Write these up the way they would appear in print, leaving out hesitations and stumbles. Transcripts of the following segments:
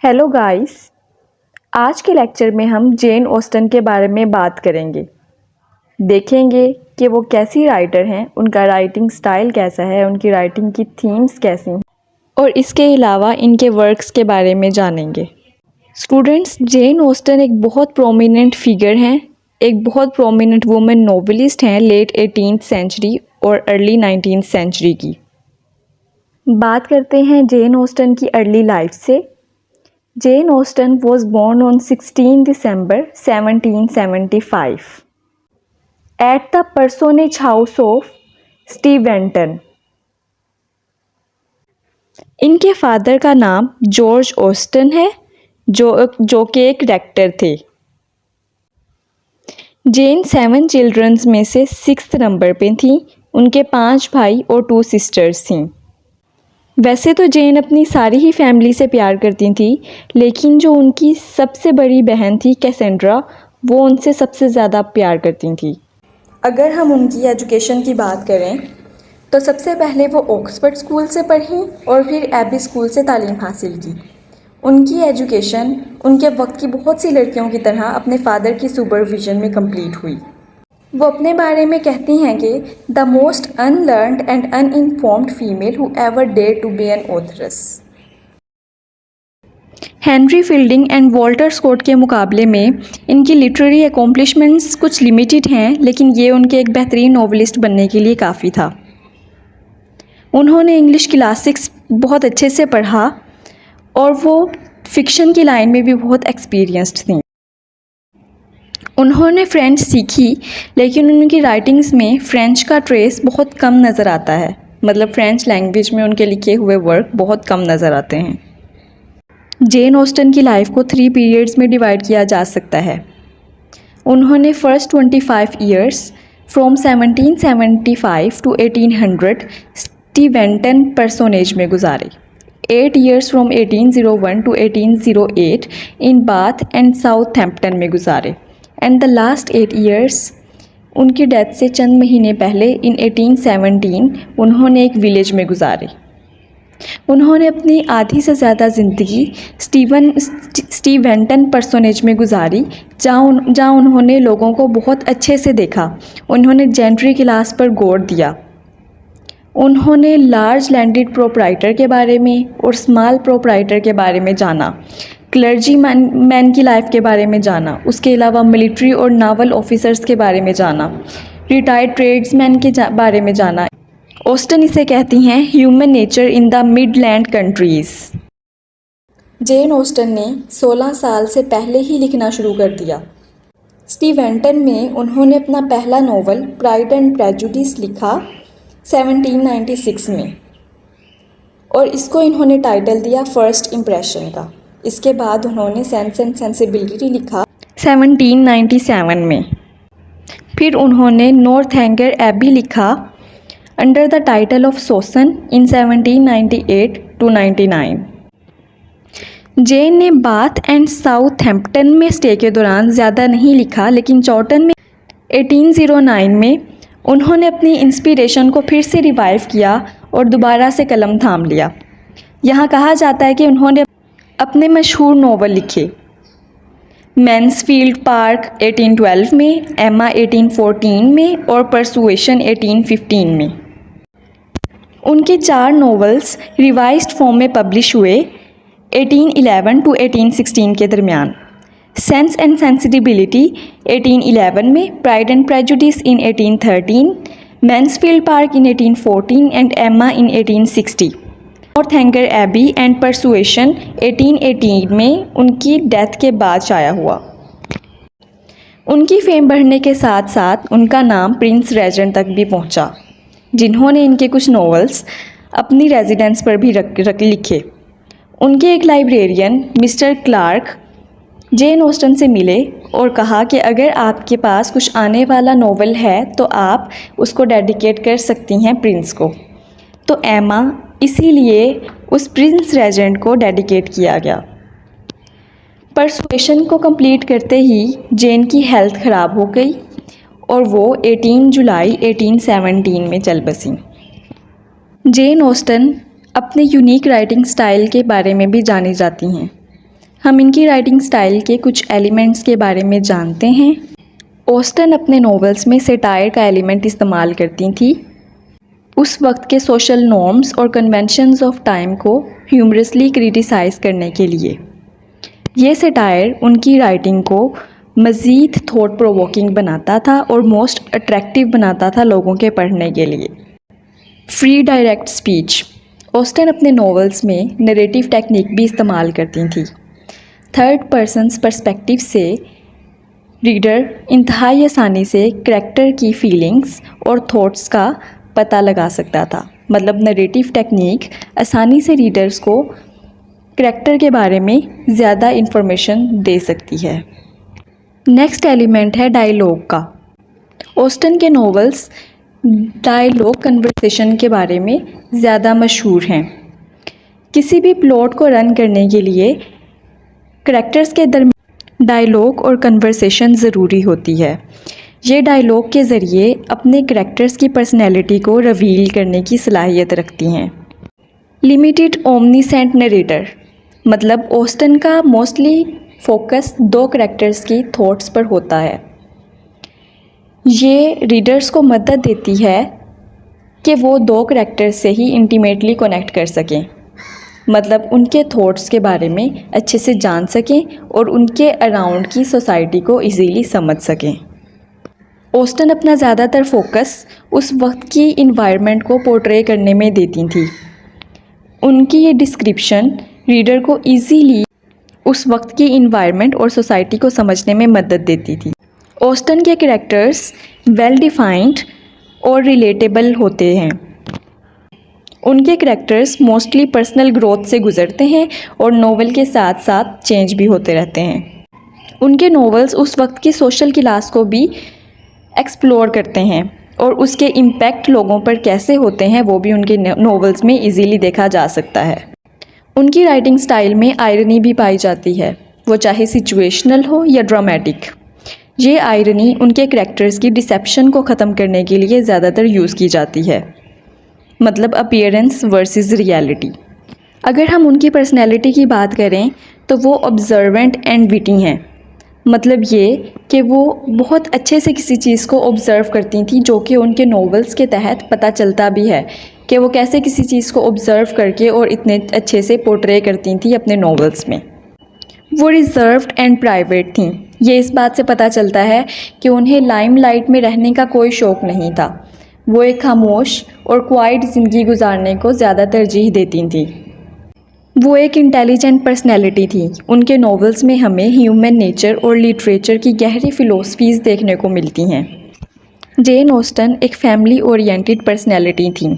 Hello guys. आज के lecture में हम जेन ऑस्टन के बारे में बात करेंगे। देखेंगे कि वो कैसी राइटर हैं, उनका राइटिंग स्टाइल कैसा है, उनकी राइटिंग की थीम्स कैसी हैं और इसके अलावा इनके वर्क्स के बारे में जानेंगे। स्टूडेंट्स, जेन ऑस्टन एक बहुत प्रोमिनेंट फिगर हैं, एक बहुत प्रोमिनेंट वुमेन नॉवेलिस्ट हैं लेट 18th सेंचुरी और अर्ली 19th सेंचुरी की। बात करते हैं जेन ऑस्टन की अर्ली लाइफ से। Jane Austen was born on 16 December 1775 at the Personage House of Steventon. इनके फादर का नाम जॉर्ज ऑस्टन है जो कि एक डायरेक्टर थे। जेन 7 चिल्ड्रंस में से 6th नंबर पे थी। उनके 5 भाई और 2 सिस्टर्स थीं। वैसे तो जेन अपनी सारी ही फैमिली से प्यार करती थी, लेकिन जो उनकी सबसे बड़ी बहन थी कैसेंड्रा, वो उनसे सबसे ज़्यादा प्यार करती थी। अगर हम उनकी एजुकेशन की बात करें तो सबसे पहले वो ऑक्सफोर्ड स्कूल से पढ़ी और फिर एबी स्कूल से तालीम हासिल की। उनकी एजुकेशन उनके वक्त की बहुत सी लड़कियों की तरह अपने फादर की सुपरविजन में कंप्लीट हुई। वो अपने बारे में कहती हैं कि the most unlearned and uninformed female who ever dare to be an authoress. Henry Fielding and Walter Scott के मुकाबले में इनकी लिटरेरी अकॉम्प्लिशमेंट्स कुछ लिमिटेड हैं, लेकिन ये उनके एक बेहतरीन नॉवेलिस्ट बनने के लिए काफ़ी था। उन्होंने इंग्लिश क्लासिक्स बहुत अच्छे से पढ़ा और वो फिक्शन की लाइन में भी बहुत एक्सपीरियंस्ड थी। उन्होंने फ्रेंच सीखी, लेकिन उनकी राइटिंग्स में फ्रेंच का ट्रेस बहुत कम नज़र आता है। मतलब फ्रेंच लैंग्वेज में उनके लिखे हुए वर्क बहुत कम नज़र आते हैं। जेन ऑस्टन की लाइफ को 3 पीरियड्स में डिवाइड किया जा सकता है। उन्होंने first 25 years from 1775 to 1800 Steventon parsonage में गुजारे। 8 years from 1801 to 1808 in Bath and Southampton में गुजारे। एंड द लास्ट 8 ईयर्स उनकी डेथ से चंद महीने पहले इन 1817 उन्होंने एक विलेज में गुजारे। उन्होंने अपनी आधी से ज़्यादा ज़िंदगी स्टीवेंटन पर्सोनेज में गुजारी, जहाँ उन्होंने लोगों को बहुत अच्छे से देखा। उन्होंने जेंट्री क्लास पर गौर दिया। उन्होंने लार्ज लैंडेड प्रोप्राइटर के बारे में और स्मॉल प्रोप्राइटर के बारे में जाना, क्लर्जी मैन की लाइफ के बारे में जाना, उसके अलावा मिलिट्री और नावल ऑफिसर्स के बारे में जाना, रिटायर्ड ट्रेड्समैन के बारे में जाना। ऑस्टन इसे कहती हैं human nature in the Midland countries. Jane Austen ने 16 साल से पहले ही लिखना शुरू कर दिया। स्टीवेंटन में उन्होंने अपना पहला नॉवल प्राइड एंड प्रेजुडिस लिखा 1796 में और इसको इन्होंने टाइटल दिया फर्स्ट इम्प्रेशन का। इसके बाद उन्होंने सेंस एंड सेंसिबिलिटी लिखा 1797 में। फिर उन्होंने नॉर्थएंगर एबी लिखा अंडर द टाइटल ऑफ सोसन इन 1798 टू 99। जेन ने बाथ एंड साउथहैम्पटन में स्टे के दौरान ज़्यादा नहीं लिखा, लेकिन चॉर्टन में 1809 में उन्होंने अपनी इंस्पिरेशन को फिर से रिवाइव किया और दोबारा से कलम थाम लिया। यहाँ कहा जाता है कि उन्होंने अपने मशहूर नॉवल लिखे मैन्सफील्ड पार्क 1812 में, एमा 1814 में और परसुएशन 1815 में। उनके 4 नॉवेल्स रिवाइज्ड फॉर्म में पब्लिश हुए 1811 टू 1816 के दरमियान। सेंस एंड सेंसिटिबिलिटी 1811 में, pride and prejudice in 1813, Mansfield park in 1814 and एमा इन 1860। नॉर्थएंगर एबी एंड परसुएशन 1818 में उनकी डेथ के बाद शाया हुआ। उनकी फेम बढ़ने के साथ साथ उनका नाम प्रिंस रेजेंट तक भी पहुंचा, जिन्होंने इनके कुछ नॉवेल्स अपनी रेजिडेंस पर भी रख लिखे। उनके एक librarian mister Clarke Jane Austen से मिले और कहा कि अगर आपके पास कुछ आने वाला नॉवल है तो आप उसको डेडिकेट कर सकती हैं प्रिंस को। तो एमा इसीलिए उस प्रिंस रेजेंट को डेडिकेट किया गया। परसुएशन को कंप्लीट करते ही जेन की हेल्थ ख़राब हो गई और वो 18 जुलाई 1817 में चल बसी। जेन ऑस्टन अपने यूनिक राइटिंग स्टाइल के बारे में भी जानी जाती हैं। हम इनकी राइटिंग स्टाइल के कुछ एलिमेंट्स के बारे में जानते हैं। ऑस्टन अपने नॉवेल्स में सेटायर का एलिमेंट इस्तेमाल करती थी, उस वक्त के सोशल नॉर्म्स और कन्वेंशंस ऑफ टाइम को ह्यूमरसली क्रिटिसाइज़ करने के लिए। ये सेटायर उनकी राइटिंग को मज़ीद थॉट प्रोवोकिंग बनाता था और मोस्ट अट्रैक्टिव बनाता था लोगों के पढ़ने के लिए। Free direct speech. ऑस्टन अपने नॉवेल्स में नरेटिव टेक्निक भी इस्तेमाल करती थी। थर्ड पर्सन्स पर्सपेक्टिव से रीडर इंतहाई आसानी से करैक्टर की फीलिंग्स और थॉट्स का पता लगा सकता था। मतलब नरेटिव टेक्निक आसानी से रीडर्स को करैक्टर के बारे में ज़्यादा इन्फॉर्मेशन दे सकती है। नेक्स्ट एलिमेंट है डायलॉग का। ऑस्टन के नॉवेल्स डायलॉग कन्वर्सेशन के बारे में ज़्यादा मशहूर हैं। किसी भी प्लॉट को रन करने के लिए करैक्टर्स के दरमियान डायलॉग और कन्वर्सेशन ज़रूरी होती है। ये डायलॉग के ज़रिए अपने करैक्टर्स की पर्सनैलिटी को रिवील करने की सलाहियत रखती हैं। लिमिटेड ओमनीसेंट नरेटर, मतलब ऑस्टन का मोस्टली फोकस दो करैक्टर्स की थॉट्स पर होता है। ये रीडर्स को मदद देती है कि वो दो करैक्टर्स से ही इंटीमेटली कनेक्ट कर सकें, मतलब उनके थॉट्स के बारे में अच्छे से जान सकें और उनके अराउंड की सोसाइटी को इजीली समझ सकें। ऑस्टन अपना ज़्यादातर फोकस उस वक्त की इन्वायरमेंट को पोर्ट्रे करने में देती थी। उनकी ये डिस्क्रिप्शन रीडर को इजीली उस वक्त की इन्वायरमेंट और सोसाइटी को समझने में मदद देती थी। ऑस्टन के कैरेक्टर्स वेल डिफाइंड और रिलेटेबल होते हैं। उनके करैक्टर्स मोस्टली पर्सनल ग्रोथ से गुजरते हैं और नोवेल के साथ साथ चेंज भी होते रहते हैं। उनके नोवेल्स उस वक्त की सोशल क्लास को भी एक्सप्लोर करते हैं और उसके इम्पैक्ट लोगों पर कैसे होते हैं वो भी उनके नोवेल्स में इजीली देखा जा सकता है। उनकी राइटिंग स्टाइल में आयरनी भी पाई जाती है, वो चाहे सिचुएशनल हो या ड्रामेटिक। ये आयरनी उनके करैक्टर्स की डिसेप्शन को ख़त्म करने के लिए ज़्यादातर यूज़ की जाती है, मतलब अपीयरेंस वर्सेस रियलिटी। अगर हम उनकी पर्सनैलिटी की बात करें तो वो ऑब्जर्वेंट एंड विटी हैं, मतलब ये कि वो बहुत अच्छे से किसी चीज़ को ऑब्ज़र्व करती थी, जो कि उनके नॉवेल्स के तहत पता चलता भी है कि वो कैसे किसी चीज़ को ऑब्ज़र्व करके और इतने अच्छे से पोर्ट्रे करती थी अपने नॉवेल्स में। वो रिज़र्व्ड एंड प्राइवेट थीं। ये इस बात से पता चलता है कि उन्हें लाइमलाइट में रहने का कोई शौक़ नहीं था। वो एक खामोश और क्वाइट ज़िंदगी गुजारने को ज़्यादा तरजीह देती थी। वो एक इंटेलिजेंट पर्सनैलिटी थी। उनके नॉवेल्स में हमें ह्यूमन नेचर और लिटरेचर की गहरी फ़िलोसफीज़ देखने को मिलती हैं। जेन ऑस्टन एक फैमिली ओरिएंटेड पर्सनैलिटी थी।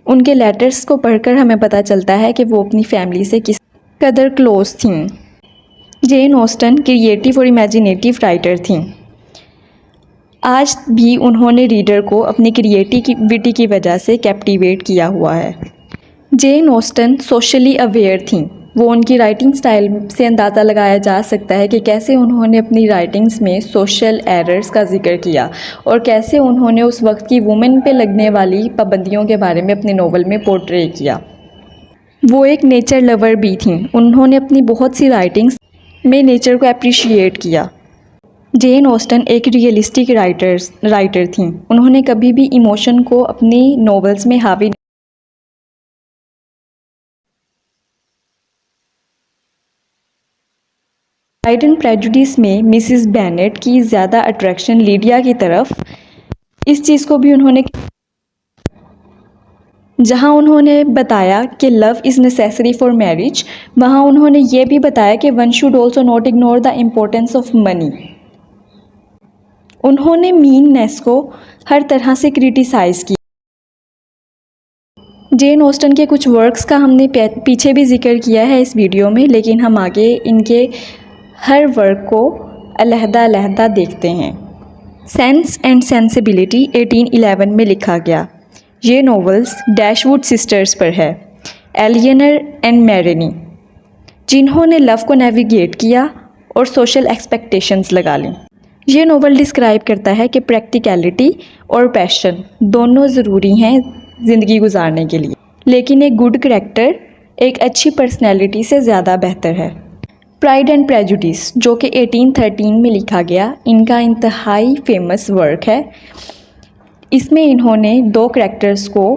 उनके लेटर्स को पढ़कर हमें पता चलता है कि वो अपनी फैमिली से किस कदर क्लोज थीं। जेन ऑस्टन क्रिएटिव और इमेजिनेटिव राइटर थीं। आज भी उन्होंने रीडर को अपनी क्रिएटिविटी की वजह से कैप्टिवेट किया हुआ है। जेन ऑस्टन सोशली अवेयर थीं। वो उनकी राइटिंग स्टाइल से अंदाज़ा लगाया जा सकता है कि कैसे उन्होंने अपनी राइटिंग्स में सोशल एरर्स का जिक्र किया और कैसे उन्होंने उस वक्त की वुमेन पे लगने वाली पाबंदियों के बारे में अपने नोवेल में पोर्ट्रे किया। वो एक नेचर लवर भी थीं। उन्होंने अपनी बहुत सी राइटिंग्स में नेचर को अप्रिशिएट किया। जेन ऑस्टन एक रियलिस्टिक राइटर थीं। उन्होंने कभी भी इमोशन को अपनी नॉवेल्स में हावी प्राइड एंड प्रेजुडिस में मिसिस बेनेट की ज़्यादा अट्रैक्शन लीडिया की तरफ, इस चीज़ को भी उन्होंने, जहाँ उन्होंने बताया कि love is necessary for marriage, वहाँ उन्होंने ये भी बताया कि one should also not ignore the importance of money. उन्होंने मीननेस को हर तरह से क्रिटिसाइज़ किया। जेन ऑस्टन के कुछ वर्क्स का हमने पीछे भी जिक्र किया है इस वीडियो में, लेकिन हम आगे इनके हर वर्क को अलहदा देखते हैं। सेंस एंड सेंसिबिलिटी 1811 में लिखा गया। ये नॉवेल्स डैशवुड सिस्टर्स पर है, एलियनर एंड मैरिनी, जिन्होंने लव को नेविगेट किया और सोशल एक्सपेक्टेशंस लगा लीं। ये नॉवल डिस्क्राइब करता है कि प्रैक्टिकलिटी और पैशन दोनों ज़रूरी हैं ज़िंदगी गुजारने के लिए, लेकिन एक गुड करैक्टर एक अच्छी पर्सनैलिटी से ज़्यादा बेहतर है। प्राइड एंड प्रेजुडिस जो कि 1813 में लिखा गया, इनका इंतहाई फेमस वर्क है। इसमें इन्होंने दो कैरेक्टर्स को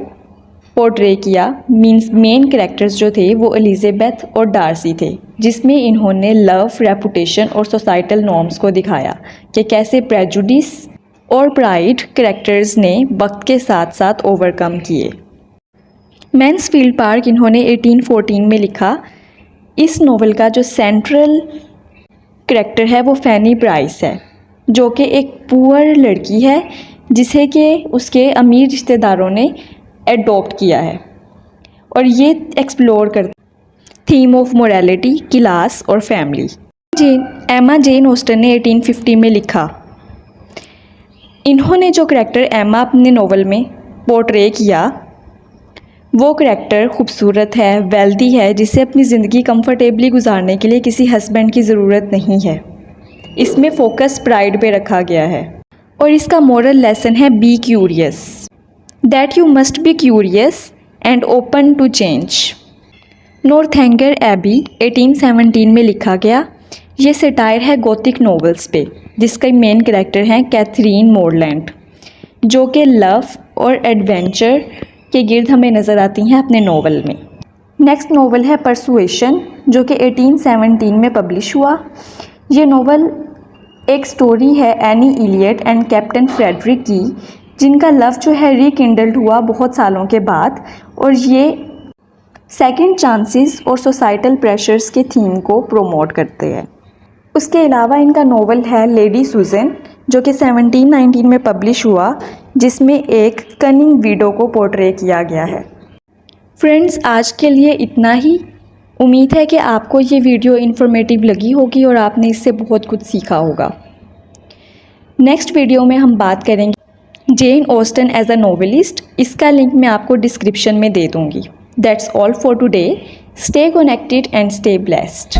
पोर्ट्रे किया, मींस मेन कैरेक्टर्स जो थे वो एलिज़ाबेथ और डार्सी थे, जिसमें इन्होंने लव, रेपुटेशन और सोसाइटल नॉर्म्स को दिखाया कि कैसे प्रेजुडिस और प्राइड कैरेक्टर्स ने वक्त के साथ साथ ओवरकम किए। मैन्सफील्ड पार्क इन्होंने 1814 में लिखा। इस नोवेल का जो सेंट्रल कैरेक्टर है वो फैनी प्राइस है, जो कि एक पुअर लड़की है जिसे कि उसके अमीर रिश्तेदारों ने एडॉप्ट किया है, और ये एक्सप्लोर कर थीम ऑफ मोरालिटी, क्लास और फैमिली। एमा जेन ऑस्टन ने 1850 में लिखा। इन्होंने जो करैक्टर एमा अपने नोवेल में पोर्ट्रे किया वो करैक्टर खूबसूरत है, वेल्दी है, जिसे अपनी ज़िंदगी कंफर्टेबली गुजारने के लिए किसी हस्बैंड की ज़रूरत नहीं है। इसमें फोकस प्राइड पे रखा गया है और इसका मोरल लेसन है be curious, that you must be curious and open to change. Northanger Abbey 1817 में लिखा गया। ये सटायर है गोथिक नॉवेल्स पे, जिसका मेन कैरेक्टर है कैथरीन मोरलैंड, जो कि लव और एडवेंचर के गिर्द हमें नज़र आती हैं अपने नोवेल में। नेक्स्ट नोवेल है परसुएशन, जो कि 1817 में पब्लिश हुआ। ये नोवेल एक स्टोरी है Anne Elliot and Captain Frederick की, जिनका लव जो है रिकिंडल्ड हुआ बहुत सालों के बाद, और ये सेकंड चांसेस और सोसाइटल प्रेशर्स के थीम को प्रोमोट करते हैं। उसके अलावा इनका नोवेल है लेडी सुजन, जो कि 1719 में पब्लिश हुआ, जिसमें एक कनिंग विडो को पोर्ट्रे किया गया है। फ्रेंड्स, आज के लिए इतना ही। उम्मीद है कि आपको ये वीडियो इन्फॉर्मेटिव लगी होगी और आपने इससे बहुत कुछ सीखा होगा। नेक्स्ट वीडियो में हम बात करेंगे Jane Austen as a novelist. इसका लिंक मैं आपको डिस्क्रिप्शन में दे दूँगी। That's all for today. Stay connected and stay blessed.